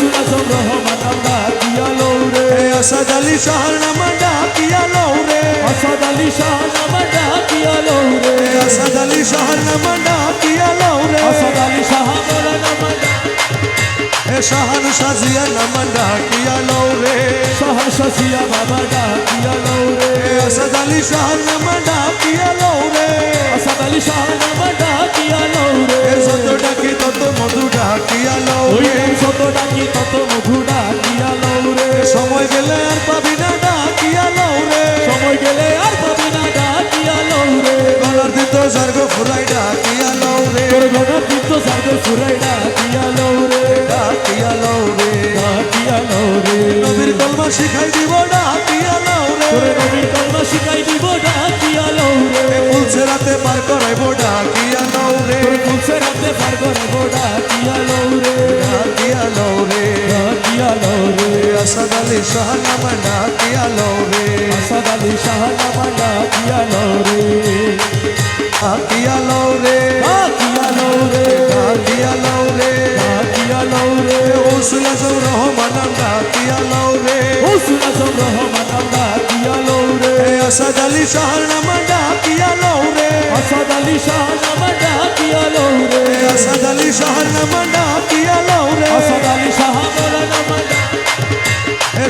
গৌসুল আজম রহমান নাম ডাকিয়া লও রে আসাদ আলী শাহর নাম ডাকিয়া লও রে আসাদ আলী শাহ নাম ডাকিয়া লও রে আসাদ আলী শাহর নাম ডাকিয়া লও রে আসাদ আলী শাহ মোরা নাম শাহানু শাজিয়া নাম ডাকিয়া লও রে শাহ শাসিয়া বাবা ডাকিয়া লও রে আসাদ আলী শাহর নাম ডাকিয়া লও রে আসাদ আলী শাহ নাম ডাকিয়া লও রে যত ডাকি তত মধু ডাকিয়া লও ওই রে যত ডাকি তত মধু ডাকিয়া লও রে সময় গেলে আর পাবি না ডাকিয়া লও রে সময় গেলে আর পাবি না ডাকিয়া লও রে গলার দিত স্বর্গ ফুরাই ডাকিয়া লও রে তোর গণার কিন্তু সাগর ফুরাই ডাকিয়া লও রে ডাকিয়া লও রে ডাকিয়া লও রে নবীর কলমা শিখাই দিব ডাকিয়া লও রে তোরে নবীর কলমা শিখাই দিব ডাকিয়া লও রে ফুলছে রাতে পার করাইব ডাকিয়া লও রে তোর ফুলছে রাতে পার করব ডাকিয়া লও রে ডাকিয়া লও রে ডাকিয়া লও রে আসাদ আলী শাহ নাম ডাকিয়া লও রে আসাদ আলী শাহ নাম ডাকিয়া লও রে ডাকিয়া লও রে ডাকিয়া লও রে ডাকিয়া লও রে ডাকিয়া লও রে গৌসুল আজম রহমান নাম ডাকিয়া লও রে গৌসুল আজম রহমান নাম ডাকিয়া লও রে আসাদ আলী শাহর নাম ডাকিয়া লও রে আসাদ আলী শাহ নাম ডাকিয়া লও রে আসাদ আলী শাহর নাম ডাকিয়া লও রে আসাদ আলী শাহ মোরা নাম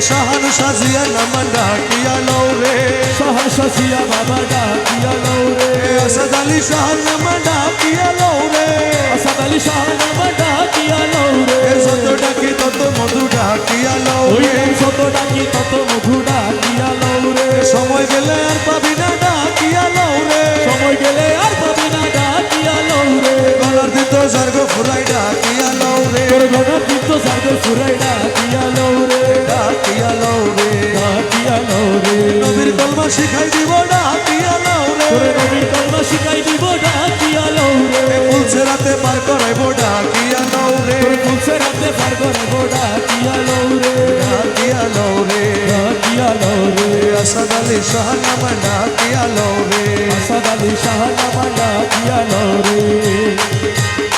শাহানু শাজিয়া নাম ডাকিয়া লও রে শাহ শাসিয়া বাবা ডাকিয়া লও রে আসাদ আলী শাহর নাম ডাকিয়া লও রে আসাদ আলী শাহ নাম ডাকিয়া লও রে যত ডাকি তত মধু ডাকিয়া লও ওই রে যত ডাকি তত মধু ডাকিয়া লও রে সময় গেলে আর পাবি না ডাকিয়া লও রে সময় গেলে আর পাবি না ডাকিয়া লও রে গলার দিত স্বর্গ ফুরাই ডাকিয়া লও রে তোর গণার কিন্তু সাগর ফুরাই ডাকিয়া লও রে ডাকিয়া লও রে ডাকিয়া লও রে নবীর কলমা শিখাই দিব ডাকিয়া লও রে তোরে নবীর কলমা শিখাই দিব ডাকিয়া লও রে ফুলছে রাতে পার করাইব ডাকিয়া লও রে তোর ফুলছে রাতে পার করব ডাকিয়া লও রে ডাকিয়া লও রে ডাকিয়া লও রে আসাদ আলী শাহ নাম ডাকিয়া লও রে আসাদ আলী শাহ নাম ডাকিয়া লও রে